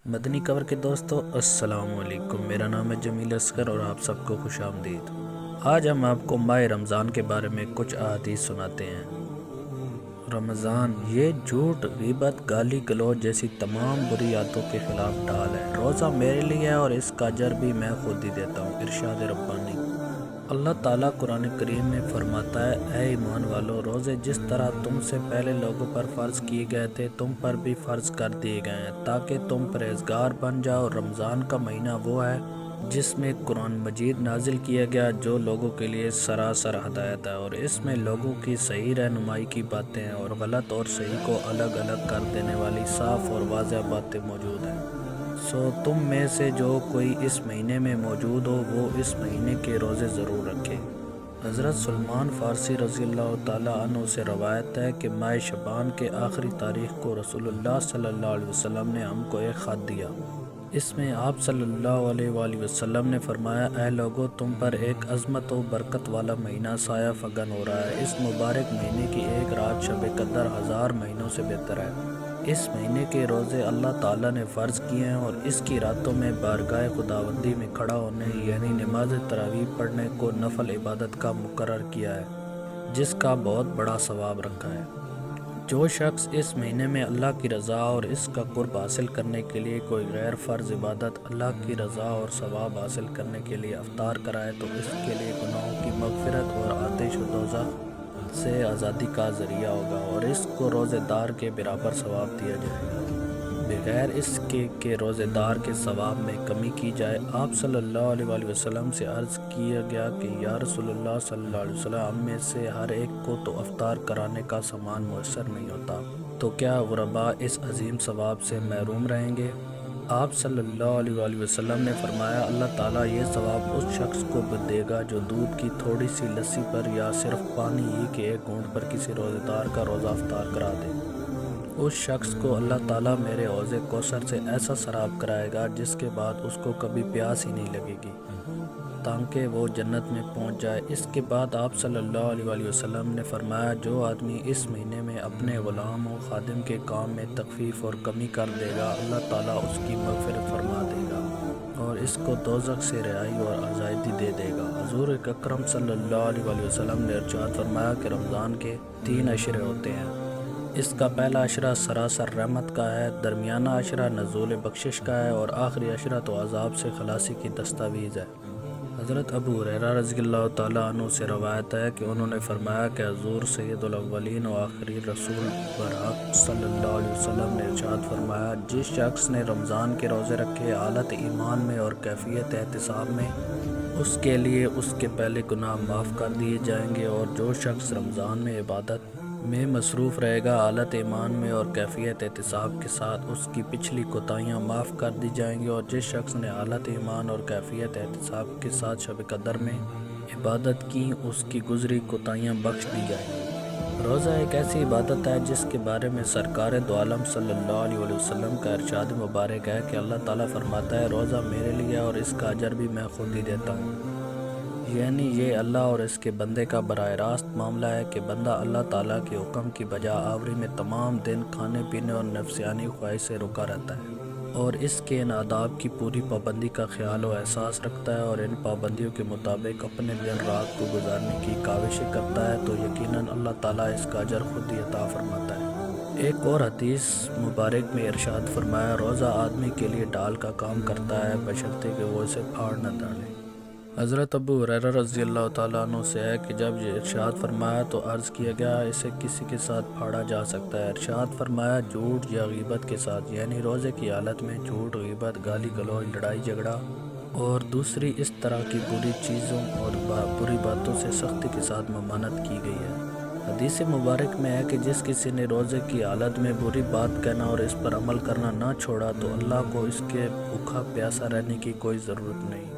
مدنی کور کے دوستو السلام علیکم، میرا نام ہے جمیل اصغر اور آپ سب کو خوش آمدید۔ آج ہم آپ کو ماہ رمضان کے بارے میں کچھ احادیث سناتے ہیں۔ رمضان یہ جھوٹ، غیبت، گالی گلوچ جیسی تمام بری عادتوں کے خلاف ڈھال ہے۔ روزہ میرے لیے ہے اور اس کا اجر بھی میں خود ہی دیتا ہوں، ارشاد ربانی۔ اللہ تعالیٰ قرآن کریم میں فرماتا ہے، اے ایمان والو، روزے جس طرح تم سے پہلے لوگوں پر فرض کیے گئے تھے تم پر بھی فرض کر دیے گئے ہیں تاکہ تم پرہیزگار بن جاؤ۔ رمضان کا مہینہ وہ ہے جس میں قرآن مجید نازل کیا گیا، جو لوگوں کے لیے سراسر ہدایت ہے، اور اس میں لوگوں کی صحیح رہنمائی کی باتیں ہیں اور غلط اور صحیح کو الگ الگ کر دینے والی صاف اور واضح باتیں موجود ہیں۔ سو تم میں سے جو کوئی اس مہینے میں موجود ہو وہ اس مہینے کے روزے ضرور رکھے۔ حضرت سلمان فارسی رضی اللہ تعالیٰ عنہ سے روایت ہے کہ ماہ شعبان کے آخری تاریخ کو رسول اللہ صلی اللہ علیہ وسلم نے ہم کو ایک خط دیا۔ اس میں آپ صلی اللہ علیہ وآلہ وسلم نے فرمایا، اے لوگو، تم پر ایک عظمت و برکت والا مہینہ سایہ فگن ہو رہا ہے۔ اس مبارک مہینے کی ایک رات شب قدر 1000 مہینوں سے بہتر ہے۔ اس مہینے کے روزے اللہ تعالیٰ نے فرض کیے ہیں اور اس کی راتوں میں بارگاہ خداوندی میں کھڑا ہونے یعنی نماز تراویح پڑھنے کو نفل عبادت کا مقرر کیا ہے، جس کا بہت بڑا ثواب رکھا ہے۔ جو شخص اس مہینے میں اللہ کی رضا اور اس کا قرب حاصل کرنے کے لیے کوئی غیر فرض عبادت اللہ کی رضا اور ثواب حاصل کرنے کے لیے افطار کرائے تو اس کے لیے گناہوں کی مغفرت اور آتش دوزخ سے آزادی کا ذریعہ ہوگا، اور اس کو روزے دار کے برابر ثواب دیا جائے گا، بغیر اس کے کہ روزے دار کے ثواب میں کمی کی جائے۔ آپ صلی اللہ علیہ وآلہ وسلم سے عرض کیا گیا کہ یا رسول اللہ صلی اللہ علیہ وسلم، ہم میں سے ہر ایک کو تو افطار کرانے کا سامان میسر نہیں ہوتا، تو کیا غرباء اس عظیم ثواب سے محروم رہیں گے؟ آپ صلی اللہ علیہ وآلہ وسلم نے فرمایا، اللہ تعالیٰ یہ ثواب اس شخص کو دے گا جو دودھ کی تھوڑی سی لسی پر یا صرف پانی ہی کے ایک گھونٹ پر کسی روزے دار کا روزہ افطار کرا دے۔ اس شخص کو اللہ تعالیٰ میرے حوض کوثر سے ایسا سراب کرائے گا جس کے بعد اس کو کبھی پیاس ہی نہیں لگے گی تاکہ وہ جنت میں پہنچ جائے۔ اس کے بعد آپ صلی اللہ علیہ وآلہ وسلم نے فرمایا، جو آدمی اس مہینے میں اپنے غلام و خادم کے کام میں تخفیف اور کمی کر دے گا، اللہ تعالیٰ اس کی مغفرت فرما دے گا اور اس کو دوزخ سے رہائی اور آزادی دے دے گا۔ حضور اکرم صلی اللہ علیہ وآلہ وسلم نے ارشاد فرمایا کہ رمضان کے 3 عشرے ہوتے ہیں۔ اس کا پہلا عشرہ سراسر رحمت کا ہے، درمیانہ عشرہ نزول بخشش کا ہے اور آخری عشرہ تو عذاب سے خلاصی کی دستاویز ہے۔ حضرت ابو ہریرہ رضی اللہ تعالیٰ عنہ سے روایت ہے کہ انہوں نے فرمایا کہ حضور سید الاولین و آخرین رسول برحق صلی اللہ علیہ وسلم نے ارشاد فرمایا، جس شخص نے رمضان کے روزے رکھے حالت ایمان میں اور کیفیت احتساب میں، اس کے لیے اس کے پہلے گناہ معاف کر دیے جائیں گے، اور جو شخص رمضان میں عبادت میں مصروف رہے گا حالت ایمان میں اور کیفیت احتساب کے ساتھ، اس کی پچھلی کوتاہیاں معاف کر دی جائیں گی، اور جس شخص نے حالت ایمان اور کیفیت احتساب کے ساتھ شب قدر میں عبادت کی، اس کی گزری کوتاہیاں بخش دی جائیں گی۔ روزہ ایک ایسی عبادت ہے جس کے بارے میں سرکار دو عالم صلی اللہ علیہ وآلہ وسلم کا ارشاد مبارک ہے کہ اللہ تعالیٰ فرماتا ہے، روزہ میرے لیے اور اس کا اجر بھی میں خود ہی دیتا ہوں۔ یعنی یہ اللہ اور اس کے بندے کا براہ راست معاملہ ہے کہ بندہ اللہ تعالیٰ کے حکم کی بجا آوری میں تمام دن کھانے پینے اور نفسیانی خواہش سے رکا رہتا ہے، اور اس کے ان آداب کی پوری پابندی کا خیال و احساس رکھتا ہے، اور ان پابندیوں کے مطابق اپنے دن رات کو گزارنے کی کاوشیں کرتا ہے، تو یقیناً اللہ تعالیٰ اس کا اجر خود ہی عطا فرماتا ہے۔ ایک اور حدیث مبارک میں ارشاد فرمایا، روزہ آدمی کے لیے ڈال کا کام کرتا ہے بشرطے کہ وہ اسے پھاڑ نہ ڈالے۔ حضرت ابو ہریرہ رضی اللہ تعالیٰ عنہ سے ہے کہ جب یہ ارشاد فرمایا تو عرض کیا گیا، اسے کسی کے ساتھ پھاڑا جا سکتا ہے؟ ارشاد فرمایا، جھوٹ یا غیبت کے ساتھ، یعنی روزے کی حالت میں جھوٹ، غیبت، گالی گلوچ، لڑائی جھگڑا اور دوسری اس طرح کی بری چیزوں اور بری باتوں سے سختی کے ساتھ ممانعت کی گئی ہے۔ حدیث مبارک میں ہے کہ جس کسی نے روزے کی حالت میں بری بات کہنا اور اس پر عمل کرنا نہ چھوڑا تو اللہ کو اس کے بھوکا پیاسا رہنے کی کوئی ضرورت نہیں۔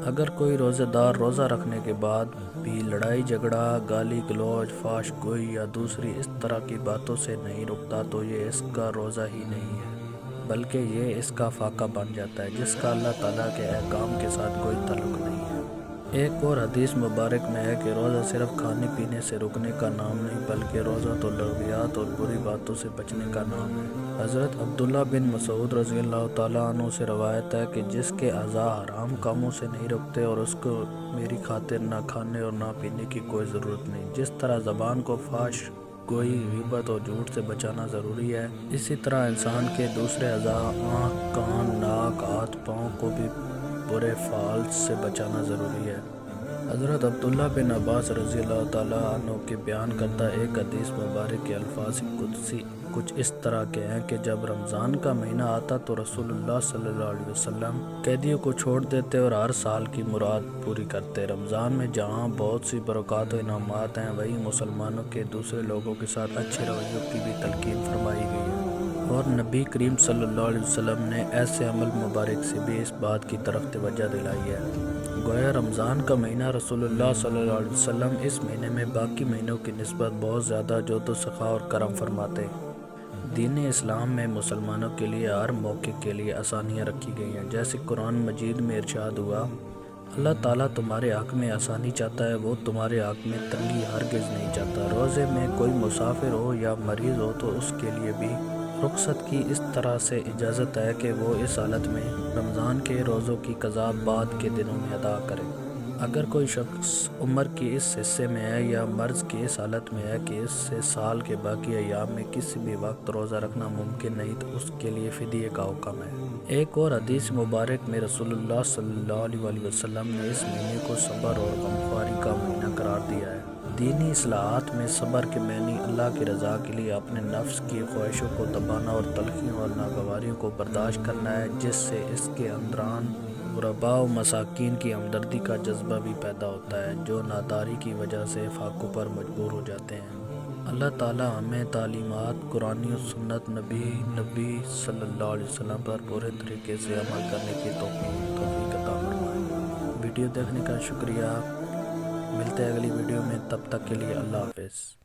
اگر کوئی روزہ دار روزہ رکھنے کے بعد بھی لڑائی جھگڑا، گالی گلوچ، فحش گوئی یا دوسری اس طرح کی باتوں سے نہیں رکتا تو یہ اس کا روزہ ہی نہیں ہے، بلکہ یہ اس کا فاقہ بن جاتا ہے جس کا اللہ تعالیٰ کے احکام کے ساتھ کوئی تعلق نہیں ہے۔ ایک اور حدیث مبارک میں ہے کہ روزہ صرف کھانے پینے سے رکنے کا نام نہیں بلکہ روزہ تو لغویات اور بری باتوں سے بچنے کا نام ہے۔ حضرت عبداللہ بن مسعود رضی اللہ تعالیٰ عنہ سے روایت ہے کہ جس کے اعضاء حرام کاموں سے نہیں رکتے اور اس کو میری خاطر نہ کھانے اور نہ پینے کی کوئی ضرورت نہیں، جس طرح زبان کو فحش گوئی، غیبت اور جھوٹ سے بچانا ضروری ہے، اسی طرح انسان کے دوسرے اعضاء آنکھ، کان، ناک، ہاتھ، پاؤں کو بھی برے فعال سے بچانا ضروری ہے۔ حضرت عبداللہ بن عباس رضی اللہ تعالیٰ عنہ کے بیان کردہ ایک حدیث مبارک کے الفاظ قدسی کچھ اس طرح کے ہیں کہ جب رمضان کا مہینہ آتا تو رسول اللہ صلی اللہ علیہ وسلم قیدیوں کو چھوڑ دیتے اور ہر سال کی مراد پوری کرتے۔ رمضان میں جہاں بہت سی برکات و انعامات ہیں، وہیں مسلمانوں کے دوسرے لوگوں کے ساتھ اچھے رویوں کی بھی تلقین فرمائی گئی ہے، اور نبی کریم صلی اللہ علیہ وسلم نے ایسے عمل مبارک سے بھی اس بات کی طرف توجہ دلائی ہے۔ گویا رمضان کا مہینہ رسول اللہ صلی اللہ علیہ وسلم اس مہینے میں باقی مہینوں کی نسبت بہت زیادہ جود و سخا اور کرم فرماتے۔ دین اسلام میں مسلمانوں کے لیے ہر موقع کے لیے آسانیاں رکھی گئی ہیں، جیسے قرآن مجید میں ارشاد ہوا، اللہ تعالیٰ تمہارے حق میں آسانی چاہتا ہے، وہ تمہارے حق میں تنگی ہرگز نہیں چاہتا۔ روزے میں کوئی مسافر ہو یا مریض ہو تو اس کے لیے بھی رخصت کی اس طرح سے اجازت ہے کہ وہ اس حالت میں رمضان کے روزوں کی قضا بعد کے دنوں میں ادا کرے۔ اگر کوئی شخص عمر کے اس حصے میں ہے یا مرض کی اس حالت میں ہے کہ اس سے سال کے باقی ایام میں کسی بھی وقت روزہ رکھنا ممکن نہیں تو اس کے لیے فدیے کا حکم ہے۔ ایک اور حدیث مبارک میں رسول اللہ صلی اللہ علیہ وسلم نے اس مہینے کو صبر اور غمخواری کا مہینہ قرار دیا ہے۔ دینی اصلاحات میں صبر کے معنی اللہ کی رضا کے لیے اپنے نفس کی خواہشوں کو دبانا اور تلخیوں اور ناگواریوں کو برداشت کرنا ہے، جس سے اس کے اندران غرباء و مساکین کی ہمدردی کا جذبہ بھی پیدا ہوتا ہے، جو ناداری کی وجہ سے فاقوں پر مجبور ہو جاتے ہیں۔ اللہ تعالیٰ ہمیں تعلیمات قرآنی و سنت نبی صلی اللہ علیہ وسلم پر پورے طریقے سے عمل کرنے کی توفیق عطا فرمائے۔ ویڈیو دیکھنے کا شکریہ، ملتے ہیں اگلی ویڈیو میں، تب تک کے لیے اللہ حافظ۔